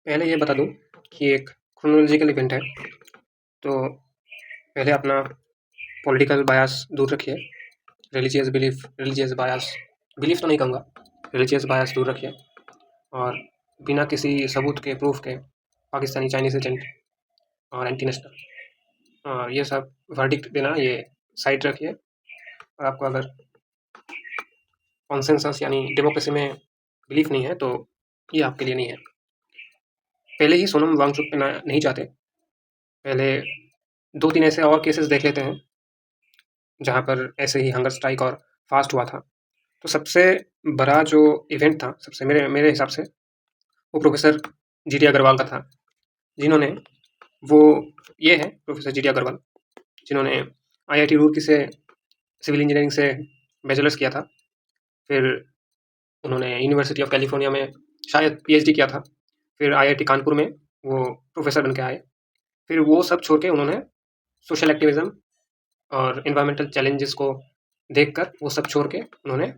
पहले ये बता दूँ कि एक क्रोनोलॉजिकल इवेंट है, तो पहले अपना पॉलिटिकल बायस दूर रखिए, रिलीजियस बायस बिलीफ तो नहीं कहूँगा, रिलीजियस बायस दूर रखिए और बिना किसी सबूत के, प्रूफ के पाकिस्तानी चाइनीज़ एजेंट और एंटी नेशनल और ये सब वर्डिक्ट देना ये साइड रखिए। और आपको अगर कॉन्सेंसस यानी डेमोक्रेसी में बिलीफ नहीं है तो ये आपके लिए नहीं है। पहले ही सोनम वांगचुक पे नहीं जाते, पहले 2-3 ऐसे और केसेस देख लेते हैं जहाँ पर ऐसे ही हंगर स्ट्राइक और फास्ट हुआ था। तो सबसे बड़ा जो इवेंट था, सबसे मेरे हिसाब से वो प्रोफेसर जी.डी. अग्रवाल का था, जिन्होंने वो ये है प्रोफेसर जी.डी. अग्रवाल, जिन्होंने आईआईटी रुड़की से सिविल इंजीनियरिंग से बैचलर्स किया था, फिर उन्होंने यूनिवर्सिटी ऑफ कैलिफोर्निया में शायद पीएचडी किया था, फिर आईआईटी कानपुर में वो प्रोफेसर बन के आए। फिर वो सब छोड़ के उन्होंने सोशल एक्टिविज़म और एनवायरमेंटल चैलेंजेस को देखकर वो सब छोड़ के उन्होंने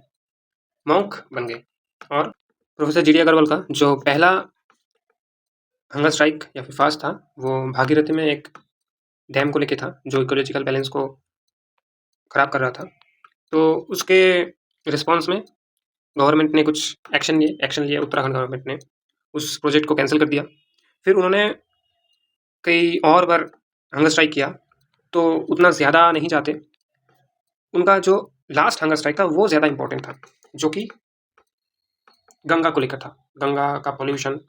मॉन्क बन गए। और प्रोफेसर जी.डी. अग्रवाल का जो पहला हंगर स्ट्राइक या फिर फास्ट था, वो भागीरथी में एक डैम को लेके था, जो इकोलॉजिकल बैलेंस को ख़राब कर रहा था। तो उसके रिस्पॉन्स में गवर्नमेंट ने कुछ एक्शन लिए उत्तराखंड गवर्नमेंट ने उस प्रोजेक्ट को कैंसिल कर दिया। फिर उन्होंने कई और बार हंगर स्ट्राइक किया, तो उतना ज़्यादा नहीं जाते। उनका जो लास्ट हंगर स्ट्राइक था वो ज़्यादा इम्पोर्टेंट था, जो कि गंगा को लेकर था। गंगा का पोल्यूशन,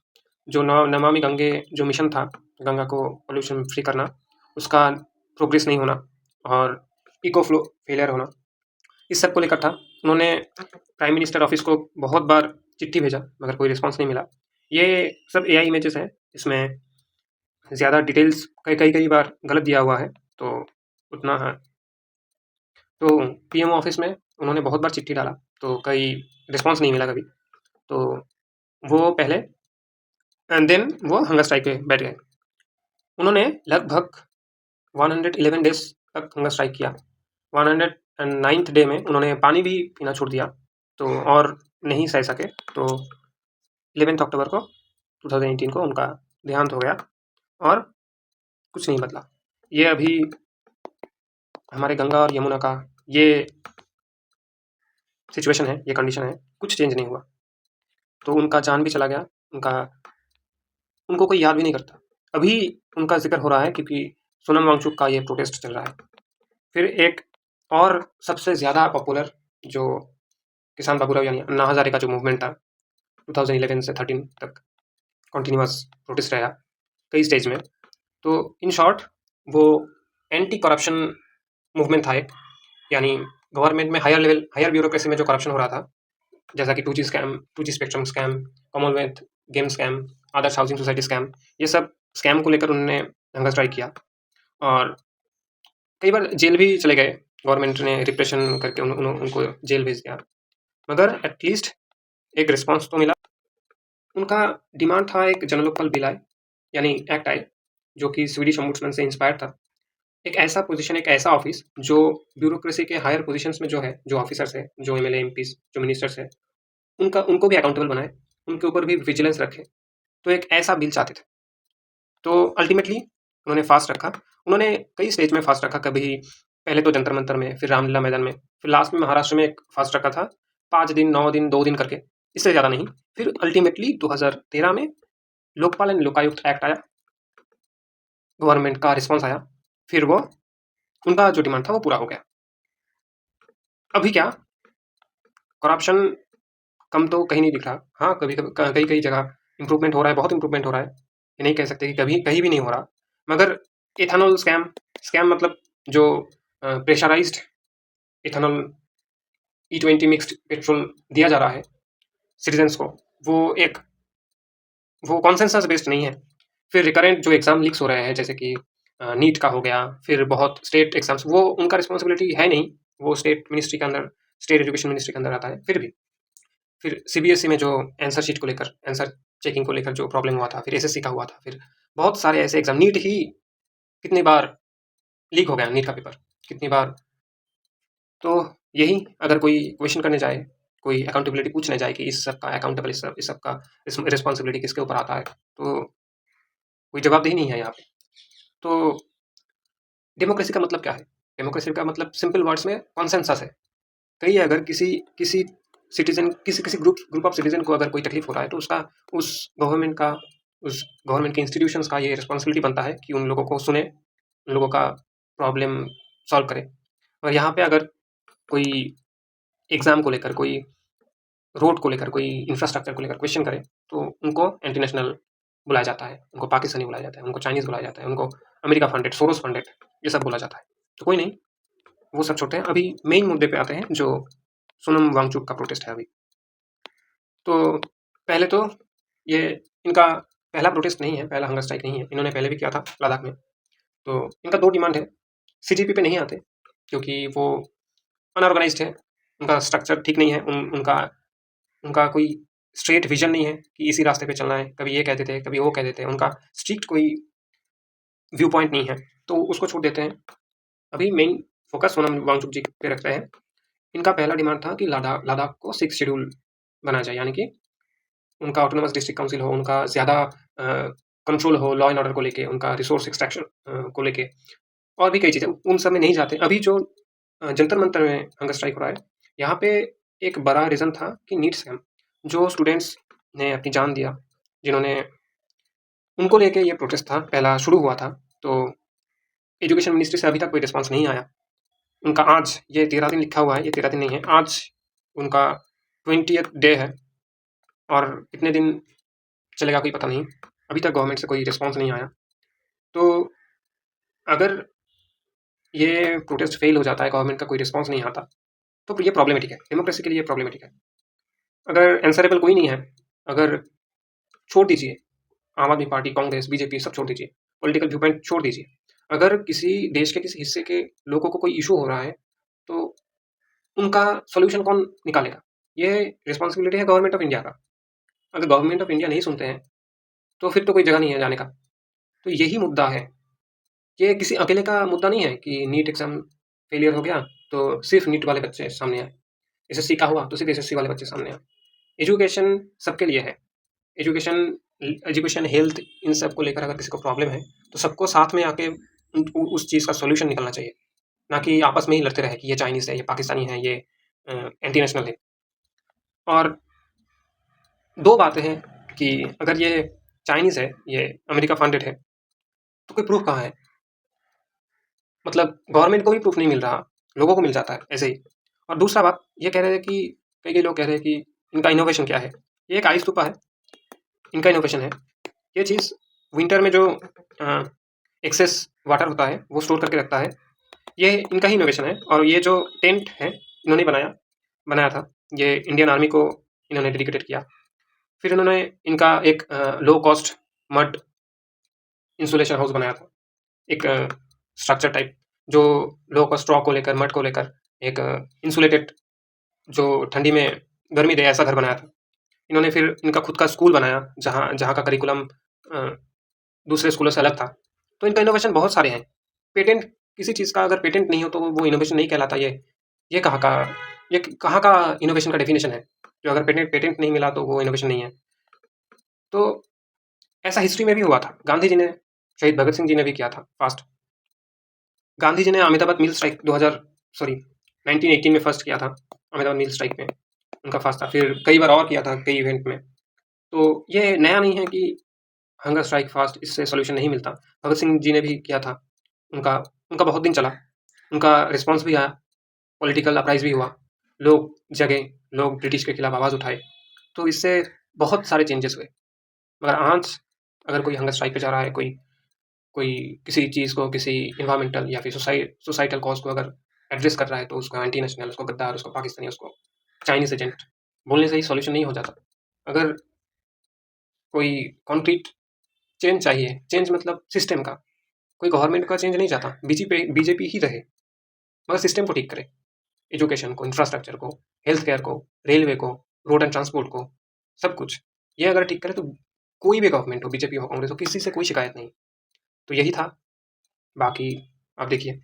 जो नमामि गंगे जो मिशन था, गंगा को पोल्यूशन फ्री करना, उसका प्रोग्रेस नहीं होना और इको फ्लो फेलियर होना, इस सब को लेकर था। उन्होंने प्राइम मिनिस्टर ऑफिस को बहुत बार चिट्ठी भेजा, मगर कोई रिस्पॉन्स नहीं मिला। ये सब एआई इमेजेस हैं, इसमें ज़्यादा डिटेल्स कई बार गलत दिया हुआ है, तो उतना है। तो पीएमओ ऑफिस में उन्होंने बहुत बार चिट्ठी डाला, तो कई रिस्पॉन्स नहीं मिला कभी। तो वो पहले एंड देन वो हंगर स्ट्राइक पे बैठ गए। उन्होंने लगभग 111 डेज तक हंगर स्ट्राइक किया। 109th डे में उन्होंने पानी भी पीना छोड़ दिया, तो और नहीं सह सके, तो 11 अक्टूबर को 2018 को उनका देहांत हो गया और कुछ नहीं बदला। ये अभी हमारे गंगा और यमुना का ये सिचुएशन है, ये कंडीशन है, कुछ चेंज नहीं हुआ। तो उनका जान भी चला गया, उनको कोई याद भी नहीं करता। अभी उनका जिक्र हो रहा है क्योंकि सोनम वांगचुक का ये प्रोटेस्ट चल रहा है। फिर एक और सबसे ज़्यादा पॉपुलर जो किसान बाबूराव यानी अन्ना हज़ारे का जो मूवमेंट था 2011 से 13 तक कंटिन्यूअस प्रोटेस्ट रहा कई स्टेज में। तो इन शॉर्ट वो एंटी करप्शन मूवमेंट था एक, यानी गवर्नमेंट में हायर ब्यूरोक्रेसी में जो करप्शन हो रहा था, जैसा कि 2G scam, 2G spectrum scam, commonwealth game scam, Adarsh housing society scam, ये सब स्कैम को लेकर उन्होंने हंगर स्ट्राइक किया और कई बार जेल भी चले गए। गवर्नमेंट ने रिप्रेशन करके उनको जेल भेज दिया, मगर एटलीस्ट एक रिस्पॉन्स तो मिला। उनका डिमांड था एक जनलोकपाल बिल आए, यानी एक्ट आए, जो कि स्वीडिश ओम्बुड्समैन से इंस्पायर्ड था। एक ऐसा पोजीशन, एक ऐसा ऑफिस जो ब्यूरोक्रेसी के हायर पोजीशंस में जो है, जो ऑफिसर्स है, जो एमएलए एमपीज, जो मिनिस्टर्स है, उनको भी अकाउंटेबल बनाए, उनके ऊपर भी विजिलेंस रखे। तो एक ऐसा बिल चाहते थे। तो अल्टीमेटली उन्होंने फास्ट रखा। उन्होंने कई स्टेज में फास्ट रखा, कभी पहले तो जंतर मंतर में, फिर रामलीला मैदान में, फिर लास्ट में महाराष्ट्र में एक फास्ट रखा था 5 दिन, 9 दिन, 2 दिन करके, इससे ज़्यादा नहीं। फिर अल्टीमेटली 2013 में लोकपाल एंड लोकायुक्त एक्ट आया, गवर्नमेंट का रिस्पॉन्स आया, फिर वो उनका जो डिमांड था वो पूरा हो गया। अभी क्या करप्शन कम तो कहीं नहीं दिख रहा। हाँ, कई जगह इंप्रूवमेंट हो रहा है, बहुत इंप्रूवमेंट हो रहा है, ये नहीं कह सकते कि कभी कहीं भी नहीं हो रहा। मगर इथेनॉल स्कैम मतलब जो pressurised ethanol E20 mixed petrol दिया जा रहा है सिटीजन्स को, वो कॉन्सेंसस बेस्ड नहीं है। फिर रिकरेंट जो एग्जाम लीक्स हो रहे हैं, जैसे कि नीट का हो गया, फिर बहुत स्टेट एग्जाम्स, वो उनका रिस्पॉन्सिबिलिटी है नहीं, वो स्टेट मिनिस्ट्री के अंदर, स्टेट एजुकेशन मिनिस्ट्री के अंदर आता है। फिर सीबीएसई में जो आंसर शीट को लेकर, आंसर चेकिंग को लेकर जो प्रॉब्लम हुआ था, फिर एसएससी का हुआ था, फिर बहुत सारे ऐसे एग्जाम, नीट ही कितनी बार लीक हो गया, नीट का पेपर कितनी बार। तो यही, अगर कोई क्वेश्चन करने जाए, कोई अकाउंटेबिलिटी पूछने जाए कि इस सब का अकाउंटेबल, इस सब का रिस्पॉन्सिबिलिटी किसके ऊपर आता है, तो कोई जवाबदेही नहीं है यहाँ पे। तो डेमोक्रेसी का मतलब क्या है? डेमोक्रेसी का मतलब सिंपल वर्ड्स में कॉन्सेंसस है। कहीं अगर किसी किसी सिटीजन किसी ग्रुप ऑफ सिटीजन को अगर कोई तकलीफ हो रहा है, तो उसका उस गवर्नमेंट के इंस्टीट्यूशंस का ये रिस्पॉन्सिबिलिटी बनता है कि उन लोगों को सुने, उन लोगों का प्रॉब्लम सॉल्व करे। और यहाँ पे अगर कोई एग्ज़ाम को लेकर, कोई रोड को लेकर, कोई इंफ्रास्ट्रक्चर को लेकर क्वेश्चन करे, तो उनको एंटी नेशनल बुलाया जाता है, उनको पाकिस्तानी बुलाया जाता है, उनको चाइनीज़ बुलाया जाता है, उनको अमेरिका फंडेड, सोरोस फंडेड, ये सब बोला जाता है। तो कोई नहीं, वो सब छोड़ते हैं। अभी मेन मुद्दे पे आते हैं, जो सोनम वांगचुक का प्रोटेस्ट है अभी। तो पहले तो ये इनका पहला प्रोटेस्ट नहीं है, पहला हंगर स्ट्राइक नहीं है, इन्होंने पहले भी किया था लद्दाख में। तो इनका 2 डिमांड है। सीजीपी पे नहीं आते क्योंकि वो अनऑर्गेनाइज्ड है, उनका स्ट्रक्चर ठीक नहीं है, उनका उनका कोई स्ट्रेट विजन नहीं है कि इसी रास्ते पे चलना है। कभी ये कह देते हैं, कभी वो कह देते हैं, उनका स्ट्रिक्ट कोई व्यू पॉइंट नहीं है, तो उसको छोड़ देते हैं। अभी मेन फोकस सोनम वांगचुक जी पे रखते हैं। इनका पहला डिमांड था कि लद्दाख को 6 शेड्यूल बनाया जाए, यानी कि उनका ऑटोनोमस डिस्ट्रिक्ट काउंसिल हो, उनका ज़्यादा कंट्रोल हो लॉ एंड ऑर्डर को लेके, उनका रिसोर्स एक्सट्रैक्शन को लेके, और भी कई चीज़ें। उन सब में नहीं जाते। अभी जो जंतर मंतर में हंगर स्ट्राइक हो रहा है, यहाँ पे एक बड़ा रीज़न था कि नीट स्कैम, जो स्टूडेंट्स ने अपनी जान दिया, जिन्होंने, उनको लेके ये प्रोटेस्ट था, पहला शुरू हुआ था। तो एजुकेशन मिनिस्ट्री से अभी तक कोई रिस्पॉन्स नहीं आया। उनका आज ये 13 दिन लिखा हुआ है, ये 13 दिन नहीं है, आज उनका 20th डे है, और कितने दिन चलेगा कोई पता नहीं। अभी तक गवर्नमेंट से कोई रिस्पॉन्स नहीं आया। तो अगर ये प्रोटेस्ट फेल हो जाता है, गवर्नमेंट का कोई रिस्पॉन्स नहीं आता, तो ये प्रॉब्लमेटिक है, डेमोक्रेसी के लिए प्रॉब्लमेटिक है। अगर आंसरेबल कोई नहीं है, अगर छोड़ दीजिए आम आदमी पार्टी, कांग्रेस, बीजेपी सब छोड़ दीजिए, पॉलिटिकल व्यू पॉइंट छोड़ दीजिए, अगर किसी देश के किसी हिस्से के लोगों को कोई इशू हो रहा है, तो उनका सॉल्यूशन कौन निकालेगा? ये रिस्पॉन्सिबिलिटी है गवर्नमेंट ऑफ इंडिया का। अगर गवर्नमेंट ऑफ इंडिया नहीं सुनते हैं, तो फिर तो कोई जगह नहीं है जाने का। तो यही मुद्दा है। ये किसी अकेले का मुद्दा नहीं है कि नीट एग्ज़ाम फेलियर हो गया, तो सिर्फ नीट वाले बच्चे सामने आए, एसएससी का हुआ तो सिर्फ एसएससी वाले बच्चे सामने आए। एजुकेशन सबके लिए है। एजुकेशन, हेल्थ, इन सब को लेकर अगर किसी को प्रॉब्लम है, तो सबको साथ में आके उस चीज़ का सॉल्यूशन निकलना चाहिए, ना कि आपस में ही लड़ते रहे कि ये चाइनीज़ है, ये पाकिस्तानी है, ये एंटी नेशनल है। और 2 बातें हैं कि अगर ये चाइनीज़ है, ये अमेरिका फंडेड है, तो कोई प्रूफ कहाँ है? मतलब गवर्नमेंट को भी प्रूफ नहीं मिल रहा, लोगों को मिल जाता है ऐसे ही। और दूसरा बात, ये कह रहे हैं कि कई लोग कह रहे हैं कि इनका इनोवेशन क्या है? ये एक आइस स्तूपा है, इनका इनोवेशन है। ये चीज़ विंटर में जो एक्सेस वाटर होता है, वो स्टोर करके रखता है, ये इनका ही इनोवेशन है। और ये जो टेंट है, इन्होंने बनाया था, ये इंडियन आर्मी को इन्होंने डेडिकेटेड किया। फिर इन्होंने इनका एक low cost mud insulation house बनाया था, एक स्ट्रक्चर टाइप, जो लो कॉस्ट स्ट्रॉ को लेकर, मड को लेकर एक इंसुलेटेड, जो ठंडी में गर्मी दे, ऐसा घर बनाया था इन्होंने। फिर इनका खुद का स्कूल बनाया, जहाँ का करिकुलम दूसरे स्कूलों से अलग था। तो इनका इनोवेशन बहुत सारे हैं। पेटेंट, किसी चीज़ का अगर पेटेंट नहीं हो तो वो इनोवेशन नहीं कहलाता। ये कहाँ का इनोवेशन का डेफिनेशन है, जो अगर पेटेंट नहीं मिला तो वो इनोवेशन नहीं है। तो ऐसा हिस्ट्री में भी हुआ था। गांधी जी ने, शहीद भगत सिंह जी ने भी किया था फास्ट। गांधी जी ने अहमदाबाद मिल स्ट्राइक 1918 में फर्स्ट किया था। अहमदाबाद मिल स्ट्राइक में उनका फास्ट था। फिर कई बार और किया था, कई इवेंट में। तो ये नया नहीं है कि हंगर स्ट्राइक फास्ट, इससे सोल्यूशन नहीं मिलता। भगत सिंह जी ने भी किया था, उनका उनका बहुत दिन चला, उनका रिस्पॉन्स भी आया, पॉलिटिकल अपराइज भी हुआ, लोग जगे, लोग ब्रिटिश के खिलाफ आवाज़ उठाए, तो इससे बहुत सारे चेंजेस हुए। मगर आज अगर कोई हंगर स्ट्राइक पे जा रहा है, कोई कोई किसी चीज़ को, किसी इन्वायरमेंटल या फिर सोसाइटल कॉज को अगर एड्रेस कर रहा है, तो उसको एंटी नेशनल, उसको गद्दार, उसको पाकिस्तानी, उसको चाइनीज़ एजेंट बोलने से ही सॉल्यूशन नहीं हो जाता। अगर कोई कॉन्क्रीट चेंज चाहिए, चेंज मतलब सिस्टम का, कोई गवर्नमेंट का चेंज नहीं चाहता, बीजेपी ही रहे, मगर सिस्टम को ठीक करे, एजुकेशन को, इंफ्रास्ट्रक्चर को, हेल्थ केयर को, रेलवे को, रोड एंड ट्रांसपोर्ट को, सब कुछ ये अगर ठीक करे, तो कोई भी गवर्नमेंट हो, बीजेपी हो, कांग्रेस हो, किसी से कोई शिकायत नहीं। तो यही था। बाकी आप देखिए।